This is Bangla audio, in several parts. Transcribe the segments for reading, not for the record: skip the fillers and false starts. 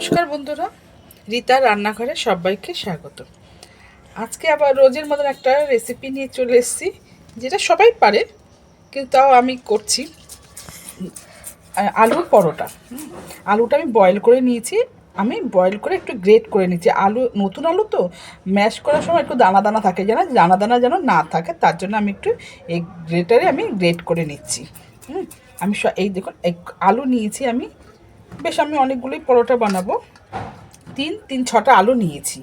নমস্কার বন্ধুরা, রিতার রান্নাঘরে সবাইকে স্বাগত। আজকে আবার রোজের মতন একটা রেসিপি নিয়ে চলে এসেছি, যেটা সবাই পারে কিন্তু তাও আমি করছি। আলুর পরোটা। আলুটা আমি বয়েল করে নিয়েছি, আমি বয়েল করে একটু গ্রেট করে নিয়েছি। আলু নতুন আলু তো ম্যাশ করার সময় একটু দানা দানা থাকে, দানা দানা যেন না থাকে, তার জন্য আমি একটু এই গ্রেটারে আমি গ্রেট করে নিচ্ছি। আমি এই দেখুন আলু নিয়েছি আমি, বেশ আমি অনেকগুলোই পরোটা বানাবো। ছটা আলু নিয়েছি,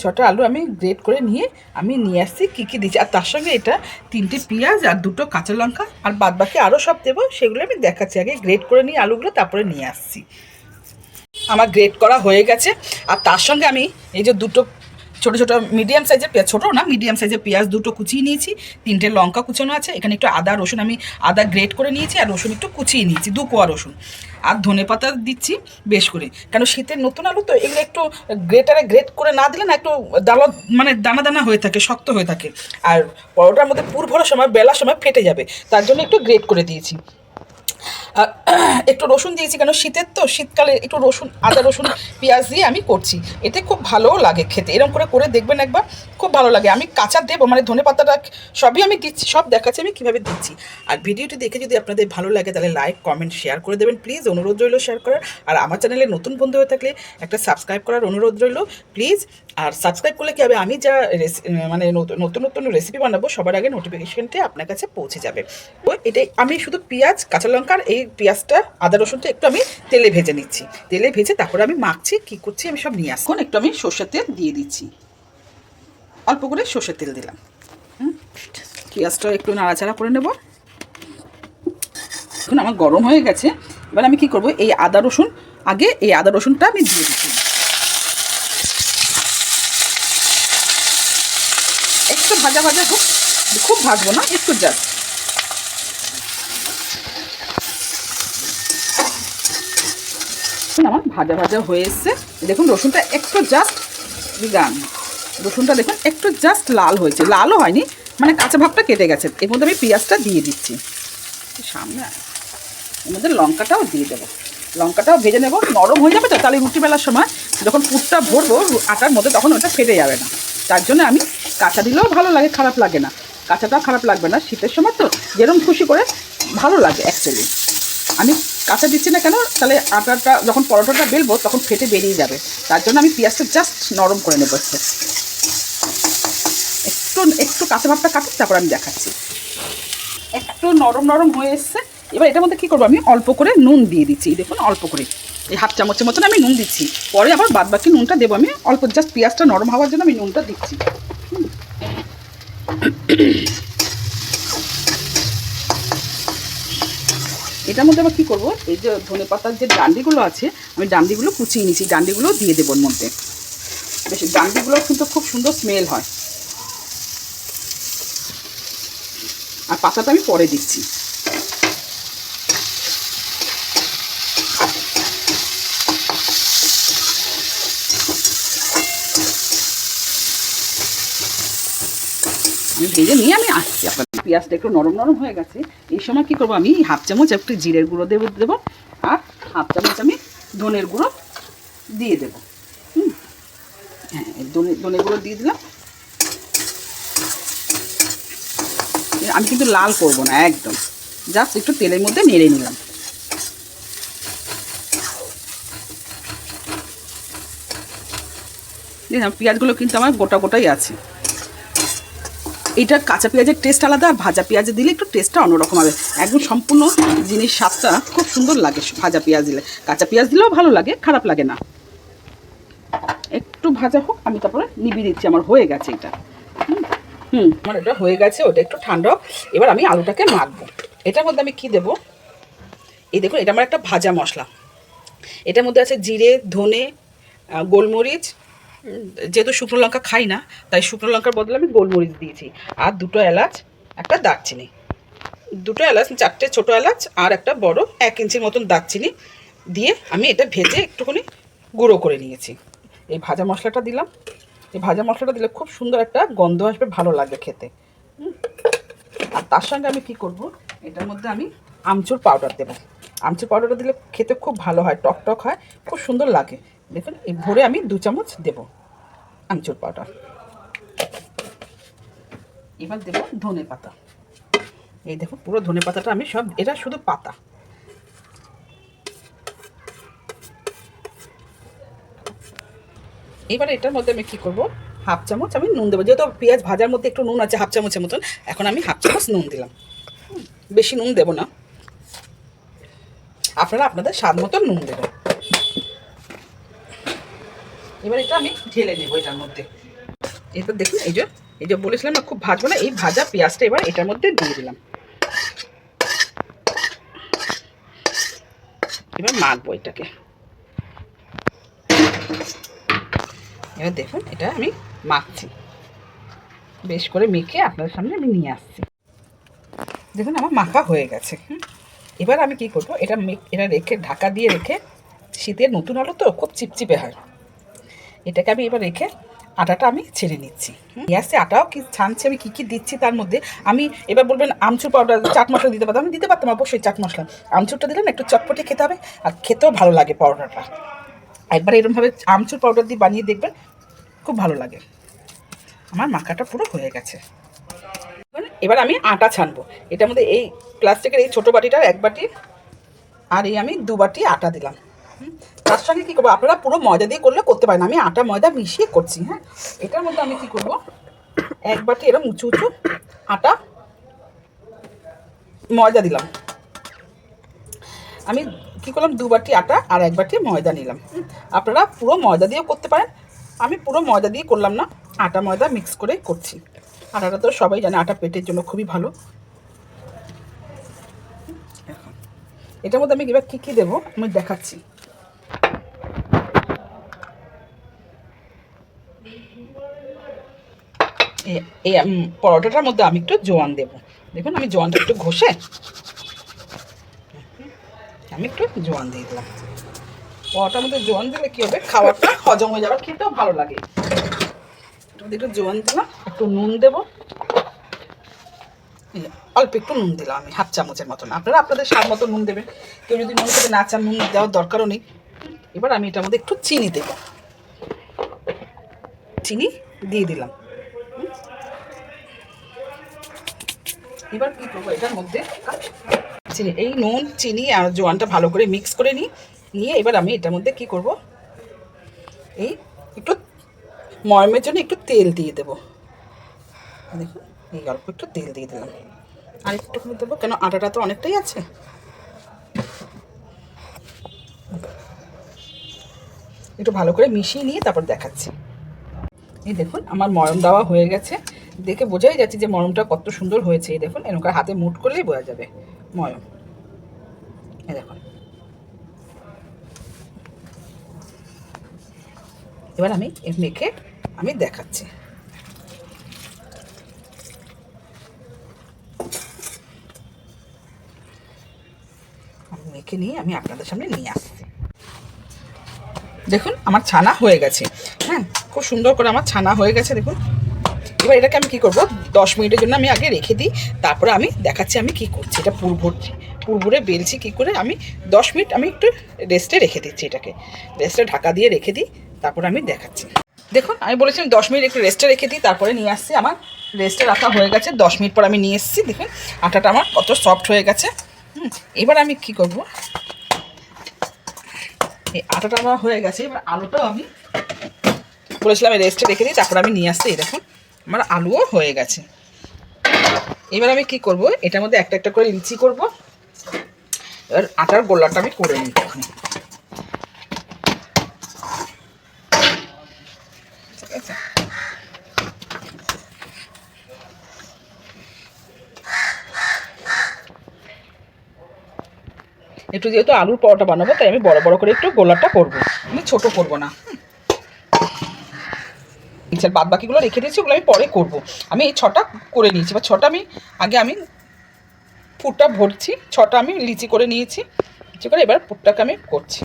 ছটা আলু আমি গ্রেট করে নিয়ে আমি নিয়ে আসছি কী কী দিচ্ছি। আর তার সঙ্গে এটা 3টে পেঁয়াজ আর 2টো কাঁচা লঙ্কা আর বাদ বাকি আরও সব দেবো, সেগুলো আমি দেখাচ্ছি। আগে গ্রেট করে নিয়ে আলুগুলো তারপরে নিয়ে আসছি। আমার গ্রেট করা হয়ে গেছে। আর তার সঙ্গে আমি এই যে 2টো ছোটো ছোটো মিডিয়াম সাইজের পেঁয়াজ, ছোটো না মিডিয়াম সাইজের পেঁয়াজ 2টো কুচিয়ে নিয়েছি, 3টে লঙ্কা কুচানো আছে, এখানে একটু আদা রসুন আমি আদা গ্রেট করে নিয়েছি, আর রসুন একটু কুচিয়ে নিয়েছি 2 কোয়া রসুন, আর ধনেপাতা দিচ্ছি বেশ করে। কেন শীতের নতুন আলু তো এগুলো একটু গ্রেটারে গ্রেট করে না দিলে না একটু দানা দানা হয়ে থাকে, শক্ত হয়ে থাকে, আর পরোটার মধ্যে পুর ভরার সময় বেলার সময় ফেটে যাবে, তার জন্য একটু গ্রেট করে দিয়েছি। একটু রসুন দিয়েছি, কেন শীতের তো, শীতকালে একটু রসুন আদা রসুন পেঁয়াজ দিয়ে আমি করছি, এতে খুব ভালোও লাগে খেতে। এরকম করে করে দেখবেন একবার, খুব ভালো লাগে। আমি কাঁচা দেবো, মানে ধনে পাতাটা সবই আমি দিচ্ছি, সব দেখাচ্ছি আমি কীভাবে দিচ্ছি। আর ভিডিওটি দেখে যদি আপনাদের ভালো লাগে তাহলে লাইক কমেন্ট শেয়ার করে দেবেন প্লিজ, অনুরোধ রইল শেয়ার করার। আর আমার চ্যানেলে নতুন বন্ধু হয়ে থাকলে একটা সাবস্ক্রাইব করার অনুরোধ রইল প্লিজ। আর সাবস্ক্রাইব করলে কী হবে, আমি যা মানে নতুন নতুন রেসিপি বানাবো সবার আগে নোটিফিকেশনটি আপনার কাছে পৌঁছে যাবে। তো এটাই আমি শুধু পেঁয়াজ কাঁচা লঙ্কার এই পেঁয়াজটা আদা রসুনটা একটু আমি তেলে ভেজে নিচ্ছি, তেলে ভেজে তারপরে আমি মাখছি, কী করছি আমি সব নিয়ে আসছি। এখন একটু আমি সর্ষের তেল দিয়ে দিচ্ছি, অল্প করে সর্ষের তেল দিলাম। পেঁয়াজটা একটু নাড়াচাড়া করে নেব। এখন আমার গরম হয়ে গেছে, এবার আমি কি করব, এই আদা রসুন আগে এই আদা রসুনটা আমি দিয়ে দিচ্ছি। একটু ভাজা ভাজা হোক, খুব ভাজবো না, একটু জাস্ট। আমার ভাজা ভাজা হয়ে এসছে, দেখুন রসুনটা একটু জাস্ট দিলাম, রসুনটা দেখুন একটু জাস্ট লাল হয়েছে, লালও হয়নি, মানে কাঁচা ভাবটা কেটে গেছে। এর মধ্যে আমি পেঁয়াজটা দিয়ে দিচ্ছি সামনে, এর মধ্যে লঙ্কাটাও দিয়ে দেবো, লঙ্কাটাও ভেজে নেবো, নরম হয়ে যাবে তো, তাহলে রুটি বেলার সময় যখন পুরটা ভরবো আটার মধ্যে তখন ওটা ফেটে যাবে না। তার জন্য আমি কাঁচা দিলেও ভালো লাগে, খারাপ লাগে না, কাঁচাটাও খারাপ লাগবে না, শীতের সময় তো যেরকম খুশি করে ভালো লাগে অ্যাকচুয়ালি। আমি কাঁচা দিচ্ছি না কেন, তাহলে আটাটা যখন পরোটাটা বেলবো তখন ফেটে বেরিয়ে যাবে, তার জন্য আমি পেঁয়াজটা জাস্ট নরম করে নেবো। একটু কাঁচা ভাবটা কাটুক, তারপর আমি দেখাচ্ছি। একটু নরম নরম হয়ে এসছে, এবার এটার মধ্যে কী করবো, আমি অল্প করে নুন দিয়ে দিচ্ছি, দেখুন অল্প করে এই হাফ চামচের মতন আমি নুন দিচ্ছি, পরে আবার বাদ বাকি নুনটা দেবো আমি অল্প, জাস্ট পেঁয়াজটা নরম হওয়ার জন্য আমি নুনটা দিচ্ছি। এটার মধ্যে আবার কী করবো, এই যে ধনে পাতার যে ডান্ডিগুলো আছে আমি ডান্ডিগুলো কুচিয়ে নিয়েছি, ডান্ডিগুলো দিয়ে দেবো ওর মধ্যে, বেশ ডান্ডিগুলো কিন্তু খুব সুন্দর স্মেল হয়। আর পাতাটা আমি পরে দিচ্ছি। আমি ভেজে নিয়ে আমি আসছি আপনার। পেঁয়াজটা একটু নরম নরম হয়ে গেছে, এই সময় কী করবো, আমি হাফ চামচ একটু জিরের গুঁড়ো দেবো, আর হাফ চামচ আমি ধনের গুঁড়ো দিয়ে দেবো। হ্যাঁ, ধনের গুঁড়ো দিয়ে দিলাম। আমি কিন্তু লাল করব না, একদম জাস্ট একটু তেলের মধ্যে নেড়ে নিলাম। দেখলাম পেঁয়াজগুলো কিন্তু আমার গোটা গোটাই আছে। এইটা কাঁচা পেঁয়াজের টেস্ট আলাদা, ভাজা পেঁয়াজে দিলে একটু টেস্টটা অন্যরকম হবে, একদম সম্পূর্ণ জিনিস স্বাদটা খুব সুন্দর লাগে ভাজা পেঁয়াজ দিলে। কাঁচা পেঁয়াজ দিলেও ভালো লাগে, খারাপ লাগে না। একটু ভাজা হোক, আমি তারপরে নিভিয়ে দিচ্ছি, আমার হয়ে গেছে এটা। আমার এটা হয়ে গেছে, ওটা একটু ঠান্ডা হোক, এবার আমি আলুটাকে মাখবো। এটার মধ্যে আমি কি দেবো, এই দেখুন এটা আমার একটা ভাজা মশলা, এটার মধ্যে আছে জিরে ধনে গোলমরিচ, যেহেতু শুকনো লঙ্কা খাই না তাই শুকনো লঙ্কার বদলে আমি গোলমরিচ দিয়েছি, আর 2টো এলাচ, একটা দারচিনি, 2টো এলাচ, 4টে ছোটো এলাচ আর একটা বড় 1 ইঞ্চির মতন দারচিনি দিয়ে আমি এটা ভেজে একটুখানি গুঁড়ো করে নিয়েছি। এই ভাজা মশলাটা দিলাম, এই ভাজা মশলাটা দিলে খুব সুন্দর একটা গন্ধ আসবে, ভালো লাগবে খেতে। আর তার সঙ্গে আমি কি করব, এটার মধ্যে আমি আমচুর পাউডার দেবো, আমচুর পাউডারটা দিলে খেতে খুব ভালো হয়, টক টক হয়, খুব সুন্দর লাগে। দেখুন এই ভরে আমি 2 চামচ দেব আমচুর পাউডার। এবার দেব ধনে পাতা। এই দেখো পুরো ধনে পাতাটা আমি সব, এটা শুধু পাতা। এবার এটার মধ্যে আমি কি করব, হাফ চামচ আমি নুন দেবো। যেহেতু পেঁয়াজ ভাজার মধ্যে একটু নুন আছে, হাফ চামচের মতন, এখন আমি হাফ চামচ নুন দিলাম। বেশি নুন দেব না, আপনারা আপনাদের স্বাদ মতো নুন দেবেন। এবার এটা আমি ঢেলে নেবো এটার মধ্যে। এবার দেখুন এই যে বলেছিলাম না খুব ভাজবো না, এই ভাজা পেঁয়াজটা এবার এটার মধ্যে দিয়ে দিলাম। এবার মাখবো এটাকে। এবার দেখুন এটা আমি মাখছি, বেশ করে মেখে আপনাদের সামনে আমি নিয়ে আসছি। দেখুন আমার মাখা হয়ে গেছে। এবার আমি কি করব, এটা রেখে ঢাকা দিয়ে রেখে, শীতের নতুন আলু তো খুব চিপচিপে হয়, এটাকে আমি এবার রেখে আটাটা আমি ছেড়ে নিচ্ছি। আসছে আটাও কি ছানছে, আমি কী দিচ্ছি তার মধ্যে। আমি এবার বলবেন আমচুর পাউডার, চাট মশলা দিতে পারতাম, আমি দিতে পারতাম অবশ্যই চাট মশলা। আমচুরটা দিলাম একটু চটপটে খেতে হবে, আর খেতেও ভালো লাগে পাউডারটা। একবার এরকমভাবে আমচুর পাউডার দিয়ে বানিয়ে দেখবেন, খুব ভালো লাগে। আমার মাখাটা পুরো হয়ে গেছে। এবার আমি আটা ছানবো। এটার মধ্যে এই প্লাস্টিকের এই ছোটো বাটিটার 1 বাটি, আর এই আমি 2 বাটি আটা দিলাম। তার সঙ্গে কী করবো, আপনারা পুরো ময়দা দিয়ে করলে করতে পারেন, আমি আটা ময়দা মিশিয়ে করছি। হ্যাঁ, এটার মধ্যে আমি কী করবো, 1 বাটি এরকম উঁচু উঁচু আটা ময়দা দিলাম। আমি কী করলাম, 2 বাটি আটা আর 1 বাটি ময়দা নিলাম। আপনারা পুরো ময়দা দিয়েও করতে পারেন, আমি পুরো ময়দা দিয়ে করলাম না, আটা ময়দা মিক্স করে করছি। আটাটা তো সবাই জানে আটা পেটের জন্য খুবই ভালো। এটার মধ্যে আমি এবার কী কী দেবো আমি দেখাচ্ছি। এই পরোটাটার মধ্যে আমি একটু জোয়ান দেবো। দেখুন আমি জোয়ানটা একটু ঘষে আমি একটু জোয়ান দিয়ে দিলাম। পরোটার মধ্যে জোয়ান দিলে কী হবে, খাবারটা হজম হয়ে যাবে, খেতেও ভালো লাগে। একটু জোয়ান দিলাম, একটু নুন দেবো, অল্প একটু নুন দিলাম আমি হাফ চামচের মতন। আপনারা আপনাদের স্বাদ মতো নুন দেবেন, কেউ যদি নুন খেতে না চান নুন দেওয়ার দরকারও নেই। এবার আমি এটার মধ্যে একটু চিনি দেব, চিনি দিয়ে দিলাম। এবার কী করবো, এটার মধ্যে চিনি, এই নুন চিনি আর জোয়ানটা ভালো করে মিক্স করে নিয়ে এবার আমি এটার মধ্যে কী করব, এই একটু ময়মের জন্য একটু তেল দিয়ে দেবো। দেখুন এই অল্প একটু তেল দিয়ে দিলাম, আর একটুখানি দেবো, কেন আটাটা তো অনেকটাই আছে। একটু ভালো করে মিশিয়ে নিয়ে তারপর দেখাচ্ছি। এই দেখুন আমার ময়ম দেওয়া হয়ে গেছে, দেখে বোঝাই যাচ্ছে যে ময়মটা কত সুন্দর হয়েছে। এই দেখুন এরকম হাতে মুট করলেই বোঝা যাবে ময়ম। এই দেখুন এবার আমি মেখে আমি দেখাচ্ছি। মেখে নিয়ে আমি আপনাদের সামনে নিয়ে আসছি। দেখুন আমার ছানা হয়ে গেছে। হ্যাঁ, খুব সুন্দর করে আমার ছানা হয়ে গেছে দেখুন। এবার এটাকে আমি কী করবো, 10 মিনিটের জন্য আমি আগে রেখে দিই, তারপরে আমি দেখাচ্ছি আমি কি করছি। এটা পুরভরে বেলছি কী করে, আমি 10 মিনিট আমি একটু রেস্টে রেখে দিচ্ছি, এটাকে রেস্টে ঢাকা দিয়ে রেখে দিই, তারপরে আমি দেখাচ্ছি। দেখুন আমি বলেছিলাম 10 মিনিট একটু রেস্টে রেখে দিই, তারপরে নিয়ে আসছি। আমার রেস্টে রাখা হয়ে গেছে, 10 মিনিট পর আমি নিয়ে এসেছি। দেখুন আটাটা আমার কত সফট হয়ে গেছে। এবার আমি কি করব, এই আটাটা আমার হয়ে গেছে, এবার আলুটাও আমি বলেছিলাম রেস্টে রেখে দিই, তারপর আমি নিয়ে আসছি। এই দেখুন আমার আলুও হয়ে গেছে। এবার আমি কি করব, এটার মধ্যে একটা একটা করে লিচি করব। এবার আটার গোলাটা আমি করে নিই এখানে। ঠিক আছে, একটু যেহেতু আলুর পরোটা বানাবো তাই আমি বড় বড় করে একটু গোলাটা করবো, আমি ছোটো করবো না। বাদ বাকিগুলো রেখে দিয়েছি, ওগুলো আমি পরে করবো। আমি এই 6টা করে নিয়েছি, বা 6টা আমি পুরটা ভরছি, 6টা আমি লিচি করে নিয়েছি। লিচি করে এবার পুরটাকে আমি করছি।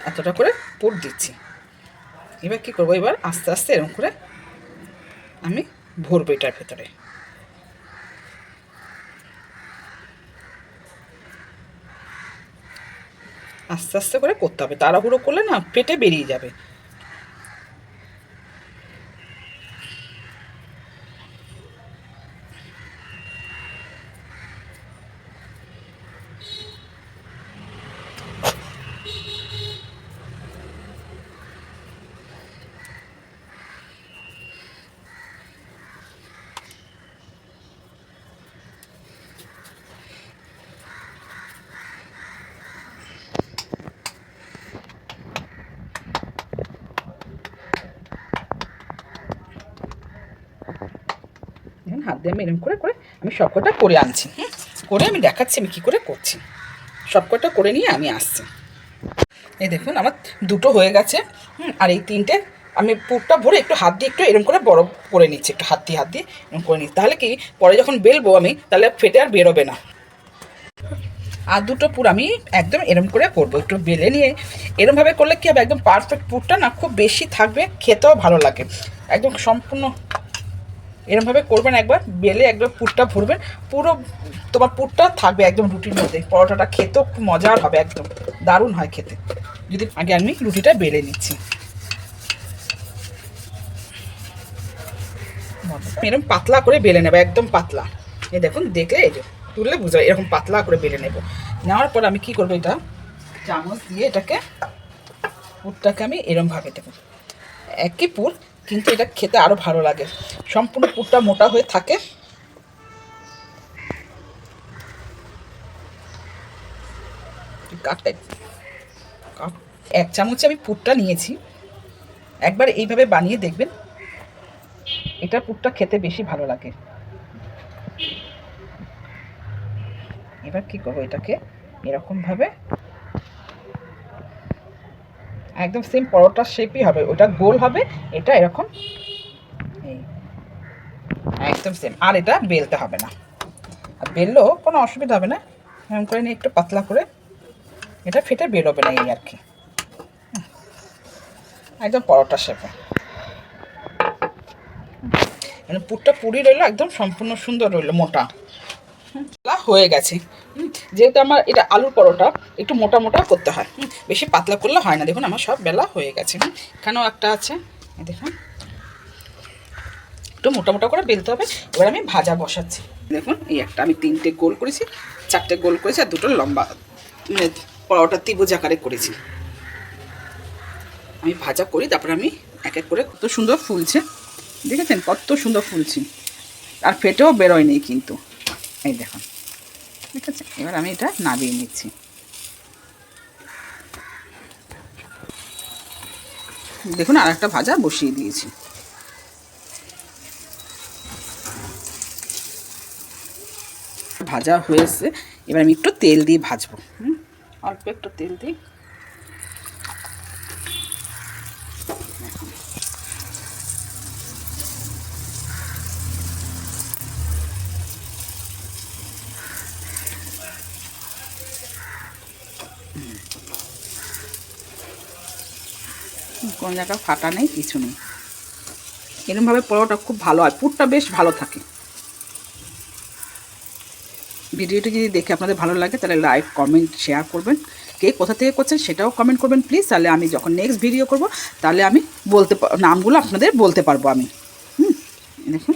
এতটা করে পুর দিচ্ছি। এবার কী করবো, এবার আস্তে আস্তে এরকম করে আমি ভরবো এটার ভেতরে। আস্তে আস্তে করে করতে হবে, তাড়াহুড়ো করলে না পেটে বেরিয়ে যাবে। হাত দিয়ে আমি এরকম করে করে আমি সবকটা করে আনছি। করে আমি দেখাচ্ছি আমি কী করে করছি। সবকটা করে নিয়ে আমি আসছি। এই দেখুন আমার দুটো হয়ে গেছে। আর এই তিনটে আমি পুরটা ভরে একটু হাত দিয়ে একটু এরকম করে বড় করে নিচ্ছি, একটু হাত দিয়ে এরকম করে নিচ্ছি। তাহলে কি পরে যখন বেলবো আমি তাহলে ফেটে আর বেরোবে না। আর দুটো পুর আমি একদম এরম করে করবো, একটু বেলে নিয়ে এরমভাবে করলে কী হবে, একদম পারফেক্ট পুরটা না খুব বেশি থাকবে, খেতেও ভালো লাগে। একদম সম্পূর্ণ এরমভাবে করবেন, একবার বেলে একবার পুরটা ভরবেন, পুরো তোমার পুরটা থাকবে একদম রুটির মধ্যে। পরোটাটা খেতেও খুব মজার হবে, একদম দারুণ হয় খেতে। যদি আগে আমি রুটিটা বেলে নিচ্ছি, এরকম পাতলা করে বেলে নেবো, একদম পাতলা। এই দেখুন, দেখলে এই যে তুললে বুঝতে পারবে, এরকম পাতলা করে বেলে নেব। নেওয়ার পর আমি কি করবো, এটা চামচ দিয়ে এটাকে পুরটাকে আমি এরমভাবে দেবো। একই পুর, কিন্তু এটা খেতে আরও ভালো লাগে, সম্পূর্ণ পুরটা মোটা হয়ে থাকে। এক চামচে আমি পুরটা নিয়েছি, একবার এইভাবে বানিয়ে দেখবেন, এটা পুরটা খেতে বেশি ভালো লাগে। এবার কি করবো, এটাকে এরকমভাবে একদম সেম পরোটার শেপই হবে, ওটা গোল হবে, এটা এরকম এই একদম সেম। আর এটা বেলতে হবে না, আর বেললেও কোনো অসুবিধা হবে না। এরকম করে নিয়ে একটু পাতলা করে, এটা ফেটে বেরোবে না, এই আর কি, একদম পরোটা শেপে। মানে পুরটা পুরি রইলো, একদম সম্পূর্ণ সুন্দর রইলো, মোটা হয়ে গেছে। যেহেতু আমার এটা আলুর পরোটা, একটু মোটা মোটা করতে হয়, বেশি পাতলা করলে হয় না। দেখুন আমার সব বেলা হয়ে গেছে। এখানেও একটা আছে, দেখুন একটু মোটা মোটা করে বেলতে হবে। এবার আমি ভাজা বসাচ্ছি। দেখুন এই একটা আমি 3টে গোল করেছি, 4টে গোল করেছি, আর 2টো লম্বা মানে পরোটা ত্রিভুজ আকারে করেছি। আমি ভাজা করি, তারপরে আমি এক এক করে, কত সুন্দর ফুলছে দেখেছেন, কত সুন্দর ফুলছি, আর ফেটেও বেরোয়নি কিন্তু। এই দেখুন, ঠিক আছে। এবার আমি এটা নামিয়ে নিচ্ছি। দেখুন আর একটা ভাজা বসিয়ে দিয়েছি। ভাজা হয়েছে, এবার আমি একটু তেল দিয়ে ভাজবো। অল্প একটু তেল দিই। কোনো জায়গায় ফাটা নেই, কিছু নেই। এরকমভাবে পরোটা খুব ভালো হয়, পুরটা বেশ ভালো থাকে। ভিডিওটি যদি দেখে আপনাদের ভালো লাগে তাহলে লাইক, কমেন্ট, শেয়ার করবেন। কে কোথা থেকে করছেন সেটাও কমেন্ট করবেন প্লিজ, তাহলে আমি যখন নেক্সট ভিডিও করব তাহলে আমি নামগুলো আপনাদের বলতে পারবো আমি। দেখুন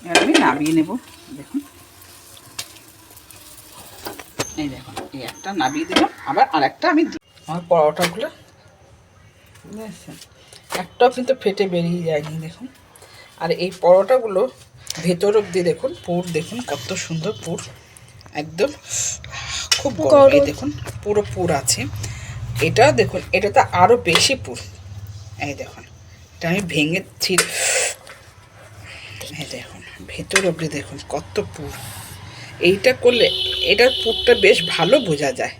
এবার আমি নামিয়ে নেব। দেখুন এই দেখুন, এই একটা নামিয়ে দিলাম, আবার আরেকটা আমি আমার পরোটাগুলো বুঝেছেন, একটাও কিন্তু ফেটে বেরিয়ে যায়নি। দেখুন, আর এই পরোটাগুলো ভেতর অবধি দেখুন পুর, দেখুন কত সুন্দর পুর, একদম খুব গরম। এই দেখুন পুরো পুর আছে। এটা দেখুন, এটাতে আরও বেশি পুর। এই দেখুন, এটা আমি ভেঙেছি, এই দেখুন ভেতর অবধি দেখুন কত পুর। এইটা করলে এটার পুরটা বেশ ভালো বোঝা যায়।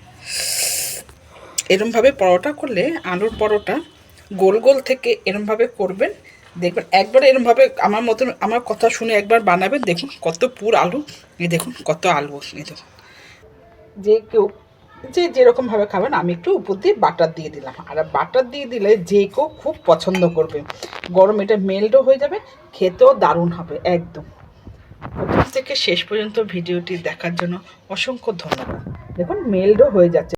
এরমভাবে পরোটা করলে, আলুর পরোটা গোল গোল থেকে এরমভাবে করবেন, দেখবেন একবার এরমভাবে আমার মতন আমার কথা শুনে একবার বানাবেন, দেখুন কত পুর আলু। এই দেখুন কত আলু, এই দেখুন। যে কেউ যে যেরকমভাবে খাবেন, আমি একটু উপর দিয়ে বাটার দিয়ে দিলাম। আর বাটার দিয়ে দিলে যে কেউ খুব পছন্দ করবে। গরম এটা মেল্টও হয়ে যাবে, খেতেও দারুণ হবে একদম। প্রথম থেকে শেষ পর্যন্ত ভিডিওটি দেখার জন্য অসংখ্য ধন্যবাদ। দেখুন মেল্টও হয়ে যাচ্ছে।